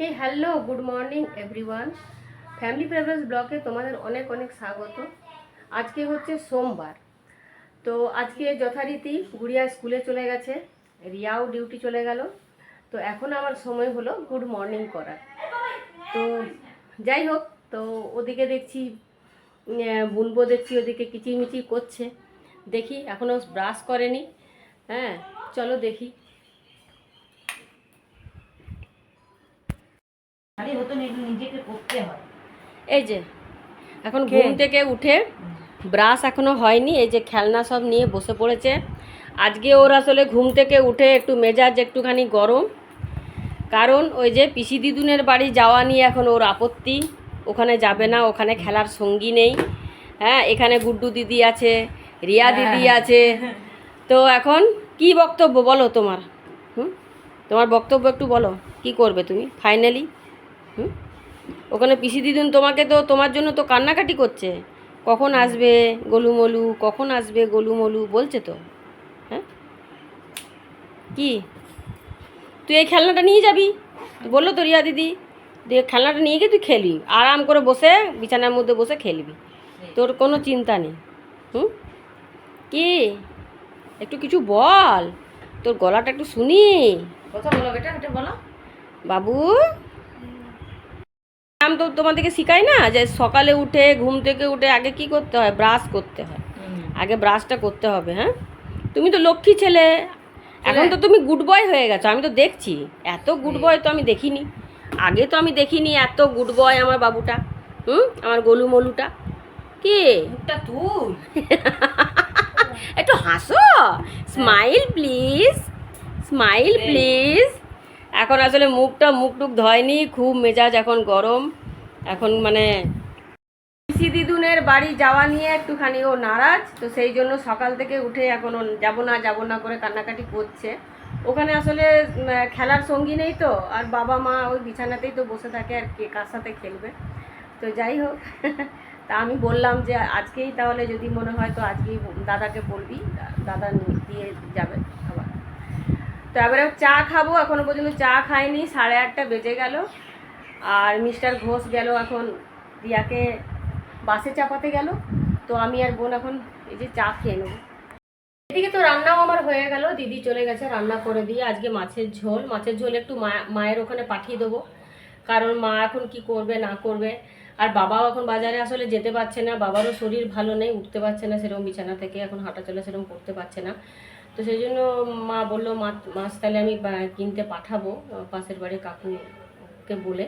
হে hello good morning everyone. Family favourites ব্লগে তোমাদের অনেক অনেক স্বাগত। আজকে হচ্ছে সোমবার, তো আজকে যথারীতি গুড়িয়া স্কুলে চলে গেছে, রিয়াও ডিউটি চলে গেল। তো এখন আমার সময় হলো গুড মর্নিং করার। তো যাই হোক, তো ওদিকে দেখছি বুনবো, দেখছি ওদিকে কিচিমিচি করছে, দেখি এখনও ব্রাশ করেনি। হ্যাঁ চলো দেখি। এই যে এখন ঘুম থেকে উঠে ব্রাশ এখনো হয়নি, এই যে খেলনা সব নিয়ে বসে পড়েছে। আজকে ওর আসলে ঘুম থেকে উঠে একটু মেজাজ একটুখানি গরম, কারণ ওই যে পিসি দিদুনের বাড়ি যাওয়া নিয়ে এখন ওর আপত্তি। ওখানে যাবে না, ওখানে খেলার সঙ্গী নেই। হ্যাঁ, এখানে গুড্ডু দিদি আছে, রিয়া দিদি আছে। তো এখন কি বক্তব্য বলো তোমার? তোমার বক্তব্য একটু বলো, কি করবে তুমি ফাইনালি? ওখানে পিসি দিদুন তোমাকে তো, তোমার জন্য তো কান্নাকাটি করছে, কখন আসবে গোলুমলু, কখন আসবে গোলুমলু বলছে তো। হ্যাঁ কি তুই এই খেলনাটা নিয়ে যাবি? বললো তো রিয়া দিদি, দিয়ে খেলনাটা নিয়ে গিয়ে তুই খেলবি, আরাম করে বসে বিছানার মধ্যে বসে খেলবি, তোর কোনো চিন্তা নেই। কি একটু কিছু বল, তোর গলাটা একটু শুনি, কথা বলো বেটা, এটা বলো বাবু। আমি তো তোমাদেরকে শিখাই না যে সকালে উঠে ঘুম থেকে উঠে আগে কি করতে হয়? ব্রাশ করতে হয়, আগে ব্রাশটা করতে হবে। হ্যাঁ, তুমি তো লক্ষ্মী ছেলে, এখন তো তুমি গুড বয় হয়ে গেছো। আমি তো দেখছি, এত গুড বয় তো আমি দেখিনি, আগে তো আমি দেখিনি এত গুড বয় আমার বাবুটা। আমার গোলু মলুটা। কি মুখটা তুল, একটু হাসো, স্মাইল প্লিজ, স্মাইল প্লিজ। এখন আসলে মুখ টুক ধয়নি, খুব মেজাজ এখন গরম। এখন মানে পিসি দিদুনের বাড়ি যাওয়া নিয়ে একটুখানি ও নারাজ, তো সেই জন্য সকাল থেকে উঠে এখন ও যাবো না করে কান্নাকাটি করছে। ওখানে আসলে খেলার সঙ্গী নেই তো, আর বাবা মা ওই বিছানাতেই তো বসে থাকে, আর কে কার সাথে খেলবে। তো যাই হোক, তা আমি বললাম যে আজকেই তাহলে যদি মনে হয় তো আজকেই দাদাকে বলবি, দাদা দিয়ে যাবে আবার। তো এবারে চা খাবো, এখনো পর্যন্ত চা খাইনি, 8:30 বেজে গেল। আর মিস্টার ঘোষ গেল এখন রিয়াকে বাসে চাপাতে গেল। তো আমি আর বোন এখন এই যে চা খেয়ে নেব। এদিকে তো রান্নাও আমার হয়ে গেল, দিদি চলে গেছে রান্না করে দিয়ে। আজকে মাছের ঝোল একটু মায়ের ওখানে পাঠিয়ে দেবো, কারণ মা এখন কি করবে না করবে। আর বাবাও এখন বাজারে আসলে যেতে পারছে না, বাবারও শরীর ভালো নেই, উঠতে পারছে না সেরকম বিছানা থেকে, এখন হাঁটাচলা সেরকম করতে পারছে না। তো সেই জন্য মা বললো মাছ তাহলে আমি কিনতে পাঠাবো পাশের বাড়ি কাকুকে বলে।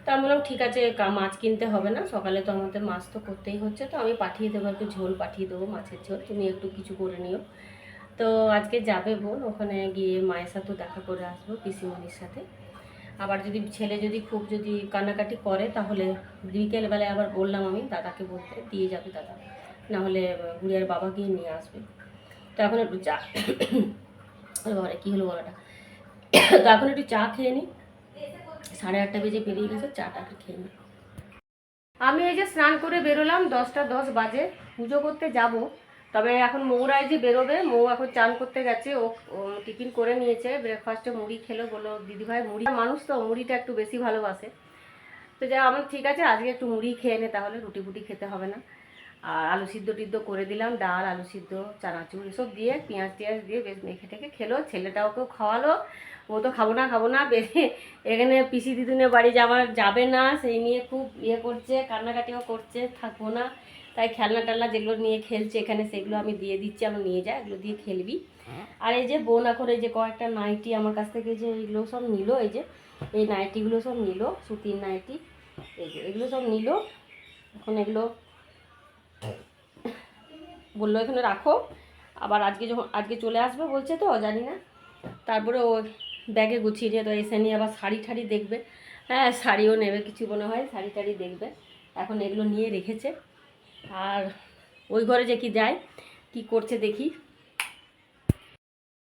তো আমি বললাম ঠিক আছে, মাছ কিনতে হবে না, সকালে তো আমাদের মাছ তো করতেই হচ্ছে, তো আমি পাঠিয়ে দেবো, একটু ঝোল পাঠিয়ে দেবো, মাছের ঝোল, তুমি একটু কিছু করে নিও। তো আজকে যাবে বোন, ওখানে গিয়ে মায়ের সাথেও দেখা করে আসবো, পিসিমণির সাথে। আবার যদি ছেলে খুব কান্নাকাটি করে, তাহলে বিকেলবেলায় আবার বললাম আমি দাদাকে বলতে, দিয়ে যাবে দাদা, নাহলে গুড়িয়ার বাবা গিয়ে নিয়ে আসবে। তো এখন একটু চা বাবারে কী হলো বলাটা, তো এখন একটু চা খেয়ে নিই, 8:30 বেজে পেরিয়ে গেছে, চাটা একটু খেয়ে নিই। আমি এই যে স্নান করে বেরোলাম, 10:10 বাজে, পুজো করতে যাব। তবে এখন মৌরায় যে বেরোবে, মৌ এখন চান করতে গেছে, ও টিফিন করে নিয়েছে, ব্রেকফাস্টে মুড়ি খেলো, বললো দিদিভাই মুড়ি, মানুষ তো মুড়িটা একটু বেশি ভালোবাসে। তো যা আমার ঠিক আছে, আজকে একটু মুড়ি খেয়ে নে, তাহলে রুটি ফুটি খেতে হবে না। আর আলু সিদ্ধ টিদ্ধ করে দিলাম, ডাল আলু সিদ্ধ চানাচুর এসব দিয়ে পেঁয়াজ টিয়াজ দিয়ে বেশ মেখে টেখে খেলো, ছেলেটাওকেও খাওয়ালো। ও তো খাবো না এখানে পিসি দিদুনের বাড়ি যাবে না, সেই নিয়ে খুব করছে, কান্নাকাটিও করছে, থাকবো না। তাই খেলনা টেলনা যেগুলো নিয়ে খেলছে এখানে, সেগুলো আমি দিয়ে দিচ্ছি, আমি নিয়ে যাই, এগুলো দিয়ে খেলবি। আর এই যে বোন এখন এই যে কয়েকটা নাইটি আমার কাছ থেকে যে এগুলো সব নিল, এই যে এই নাইটিগুলো সব নিল, সুতির নাইটি, এই যে এগুলো সব নিল। এখন এগুলো বললো এখানে রাখো, আবার আজকে চলে আসবে বলছে, তো জানি না। তারপরে ও ব্যাগে গুছিয়ে নিয়ে তো এসে নিয়ে আবার শাড়ি ঠাড়ি দেখবে। হ্যাঁ, শাড়িও নেবে কিছু মনে হয়, শাড়ি টাড়ি দেখবে, এখন এগুলো নিয়ে রেখেছে। আর ওই ঘরে যে কি যায়, কি করছে দেখি।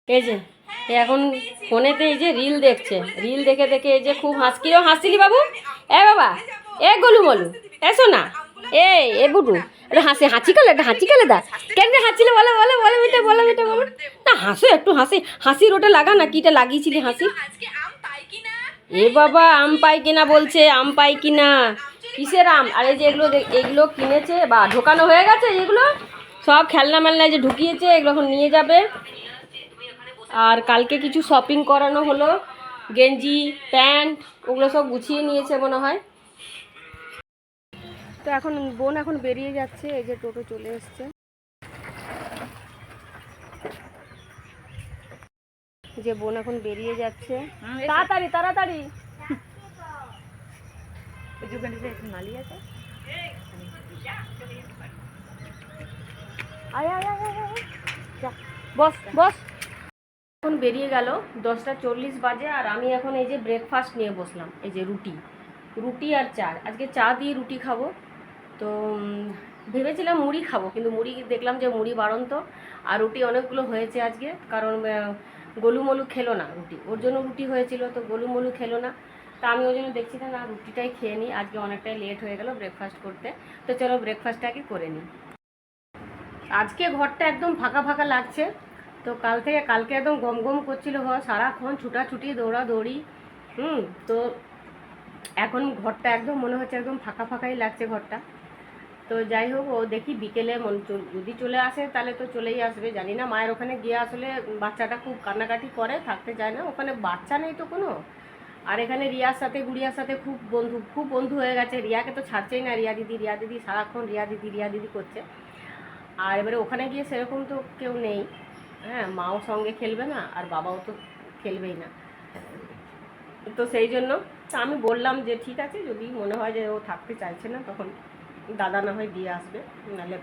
এই যে এখন ফোনেতে এই যে রিল দেখছে, রিল দেখে এই যে খুব হাসছিলি বাবু, বাবা, গোলু মলু, এসো না, এ বুটু, একটা হাঁচি কালে দা, কেন হাঁচিলে বলো বলো বলো বেটা, বলো বেটা বলো না, হাসো একটু, হাসির ওটা লাগা না, কিটা লাগিয়েছিলি হাসি? এ বাবা আম পাই কিনা বলছে, আম পাই কিনা, কিসের আম? আর এই যে এগুলো এগুলো কিনেছে বা ঢোকানো হয়ে গেছে, এগুলো সব খেলনা মেলনা যে ঢুকিয়েছে এগুলো এখন নিয়ে যাবে। আর কালকে কিছু শপিং করানো হলো, গেঞ্জি প্যান্ট ওগুলো সব গুছিয়ে নিয়েছে মনে হয়। তো এখন বোন এখন বেরিয়ে যাচ্ছে, এই যে টোটো চলে এসছে, যে বোন এখন বেরিয়ে যাচ্ছে। তাড়াতাড়ি তাড়াতাড়ি। মালি আছে, বস বস। এখন বেরিয়ে গেল, 10:40 বাজে, আর আমি এখন এই যে ব্রেকফাস্ট নিয়ে বসলাম। এই যে রুটি, রুটি আর চা, আজকে চা দিয়ে রুটি খাবো। তো ভেবেছিলাম মুড়ি খাবো, কিন্তু মুড়ি দেখলাম যে মুড়ি বাড়ন্ত, আর রুটি অনেকগুলো হয়েছে আজকে, কারণ গোলুমলু খেলো না রুটি, ওর জন্য রুটি হয়েছিল, তো গোলুমলু খেলো না। তা আমি ওই জন্য দেখছি না রুটিটাই খেয়ে নিই, আজকে অনেকটাই লেট হয়ে গেল ব্রেকফাস্ট করতে। তো চলো ব্রেকফাস্টটাকে করে নিই। আজকে ঘরটা একদম ফাঁকা ফাঁকা লাগছে। তো কালকে একদম গম গম করছিল ঘর, সারাক্ষণ ছুটাছুটি দৌড়াদৌড়ি। তো এখন ঘরটা একদম মনে হচ্ছে একদম ফাঁকা ফাঁকাই লাগছে ঘরটা। তো যাই হোক, ও দেখি বিকেলে যদি চলে আসে তাহলে তো চলেই আসবে, জানি না। মায়ের ওখানে গিয়ে আসলে বাচ্চাটা খুব কান্নাকাটি করে, থাকতে চায় না, ওখানে বাচ্চা নেই তো কোনো। আর এখানে রিয়ার সাথে গুড়িয়ার সাথে খুব বন্ধু হয়ে গেছে, রিয়াকে তো ছাড়ছেই না, রিয়া দিদি সারাক্ষণ রিয়া দিদি করছে। আর এবারে ওখানে গিয়ে সেরকম তো কেউ নেই, হ্যাঁ, মাও সঙ্গে খেলবে না আর বাবাও তো খেলবেই না। তো সেই জন্য আমি বললাম যে ঠিক আছে, যদি মনে হয় যে ও থাকতে চাইছে না, তখন দাদা না হয় দিয়ে আসবে, নাহলে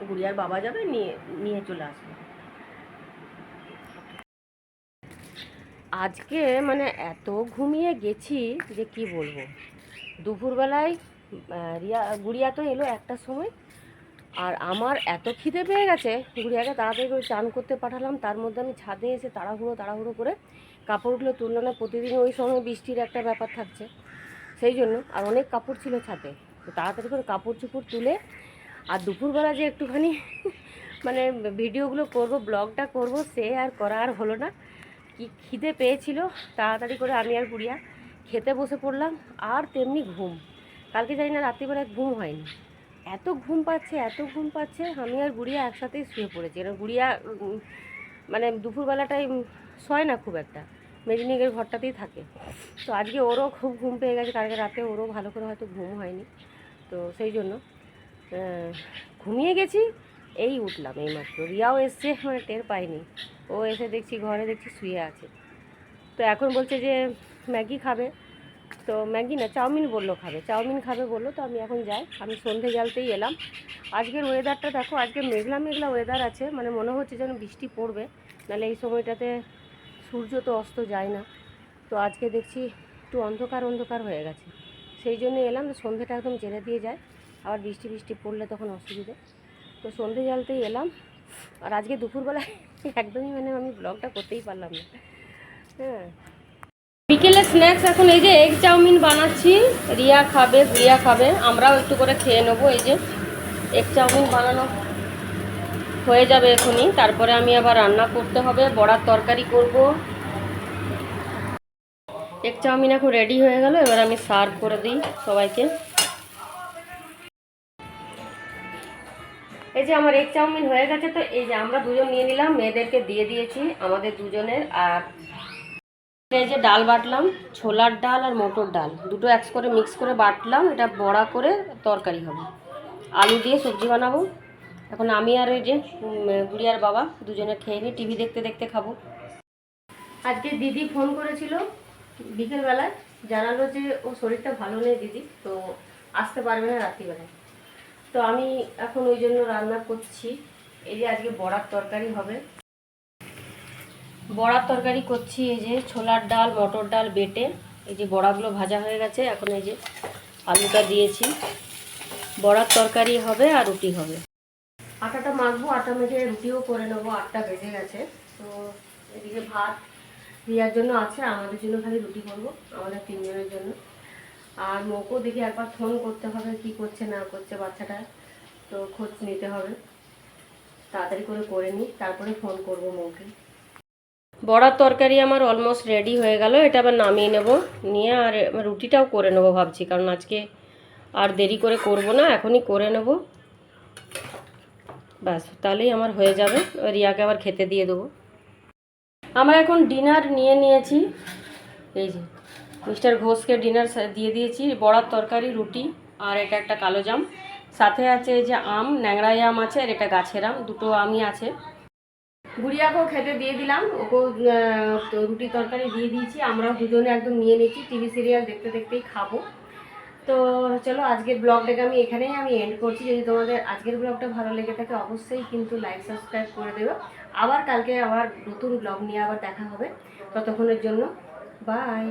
গুড়িয়ার বাবা যাবে, নিয়ে নিয়ে চলে আসবে। আজকে মানে এত ঘুমিয়ে গেছি যে কি বলবো। দুপুরবেলায় গুড়িয়া তো এলো 1টার সময়, আর আমার এত খিদে পেয়ে গেছে, গুড়িয়াকে তাড়াতাড়ি করে চান করতে পাঠালাম, তার মধ্যে আমি ছাদে এসে তাড়াহুড়ো করে কাপড়গুলো তুললো না। প্রতিদিন ওই সময় বৃষ্টির একটা ব্যাপার থাকছে, সেই জন্য, আর অনেক কাপড় ছিল ছাদে, তো তাড়াতাড়ি করে কাপড় চোপড় তুলে, আর দুপুরবেলা যে একটুখানি মানে ভিডিওগুলো করব, ব্লগটা করব, সে আর করা আর হলো না। কি খিদে পেয়েছিল, তাড়াতাড়ি করে আমি আর গুড়িয়া খেতে বসে পড়লাম। আর তেমনি ঘুম, কালকে জানি না রাত্রিবেলায় ঘুম হয়নি, এত ঘুম পাচ্ছে। আমি আর গুড়িয়া একসাথেই শুয়ে পড়েছি, কারণ গুড়িয়া মানে দুপুরবেলাটাই শয় না খুব একটা, মেদিনীগের ঘরটাতেই থাকে। তো আজকে ওরও খুব ঘুম পেয়ে গেছে, কালকে রাতে ওরও ভালো করে হয়তো ঘুম হয়নি, তো সেই জন্য ঘুমিয়ে গেছি। এই উঠলাম এইমাত্র, রিয়াও এসছে, মানে টের পাইনি, ও এসে দেখছি ঘরে শুয়ে আছে। তো এখন বলছে যে ম্যাগি খাবে, তো ম্যাগি না চাউমিন বললো খাবে, চাউমিন খাবে বললো। তো আমি এখন যাই, আমি সন্ধে জ্বালতেই এলাম। আজকের ওয়েদারটা দেখো, আজকে মেঘলা ওয়েদার আছে, মানে মনে হচ্ছে যেন বৃষ্টি পড়বে, নাহলে এই সময়টাতে সূর্য তো অস্ত যায় না। তো আজকে দেখছি একটু অন্ধকার হয়ে গেছে, সেই জন্য এলাম, সন্ধেটা একদম জেলে দিয়ে যায়, আবার বৃষ্টি পড়লে তখন অসুবিধে। তো সন্ধে জ্বালতেই এলাম। আর আজকে দুপুরবেলায় একদমই মানে আমি ব্লগটা করতেই পারলাম না। হ্যাঁ, বিকেলে স্ন্যাক্স এখন এই যে এগ চাউমিন বানাচ্ছি, রিয়া খাবে, আমরাও একটু করে খেয়ে নেবো। এই যে এগ চাউমিন বানানো হয়ে যাবে এখনই, তারপরে আমি আবার রান্না করতে হবে, বড়ার তরকারি করব। এগ চাউমিন এখন রেডি হয়ে গেল, এবার আমি সার্ভ করে দিই সবাইকে। এই যে আমার এগ চাউমিন হয়ে গেছে, তো এই যে আমরা দুজন নিয়ে নিলাম, মেয়েদেরকে দিয়ে দিয়েছি আমাদের দুজনের। আর এই যে ডাল বাটলাম, ছোলার ডাল আর মটর ডাল দুটো করে মিক্স করে বাটলাম, এটা বড়া করে তরকারি হবে, আলু দিয়ে সবজি বানাবো। এখন আমি আর ওই যে গুড়িয়ার বাবা দুজনে খেয়ে নিই, টিভি দেখতে দেখতে খাবো। আজকে দিদি ফোন করেছিল বিকেলবেলায়, জানালো যে ও শরীরটা ভালো নেই দিদি, তো আসতে পারবে না রাত্রিবেলায়। তো আমি এখন ওই জন্য রান্না করছি। এই যে আজকে বড়ার তরকারি হবে, বড়ার তরকারি করছি। এই যে ছোলার ডাল মটর ডাল বেটে, এই যে বড়াগুলো ভাজা হয়ে গেছে, এখন এই যে আলুটা দিয়েছি, বড়ার তরকারি হবে আর রুটি হবে। আটাটা মাখবো, আটা মেখে রুটিও করে নেবো, 8টা বেজে গেছে। তো এদিকে ভাত রিয়ার জন্য আছে, আমাদের জন্য খালি রুটি করবো, আমাদের 3 জনের জন্য। আর মোকেও দেখি একবার ফোন করতে হবে, কি করছে না করছে বাচ্চাটা, তো খোঁজ নিতে হবে, তাড়াতাড়ি করে নিই, তারপরে ফোন করবো মোকে। বড়ার তরকারি আমার অলমোস্ট রেডি হয়ে গেল। এটা আবার নামিয়ে নেব, নিয়ে আর রুটিটাও করে নেব ভাবছি, কারণ আজকে আর দেরি করে করব না, এখনই করে নেব। ব্যাস, তাহলেই আমার হয়ে যাবে। রিয়াকে আবার খেতে দিয়ে দেবো। আমরা এখন ডিনার নিয়ে নিয়েছি। এই যে মিস্টার ঘোষকে ডিনার দিয়ে দিয়েছি, বড়ার তরকারি, রুটি, আর এটা একটা কালো জাম, সাথে আছে এই যে আম, ন্যাংরাই আম আছে, আর এটা গাছের আম, দুটো আমই আছে। গুড়িয়াকেও খেতে দিয়ে দিলাম, ওকেও রুটি তরকারি দিয়ে দিয়েছি। আমরাও দুজনে একদম নিয়ে নিয়েছি, টিভি সিরিয়াল দেখতে দেখতেই খাবো। তো চলো, আজকের ব্লগটাকে আমি এন্ড করছি। যদি তোমাদের আজকের ব্লগটা ভালো লেগে থাকে অবশ্যই কিন্তু লাইক সাবস্ক্রাইব করে দেবে। আবার কালকে আবার নতুন ব্লগ নিয়ে আবার দেখা হবে। ততক্ষণের জন্য বাই।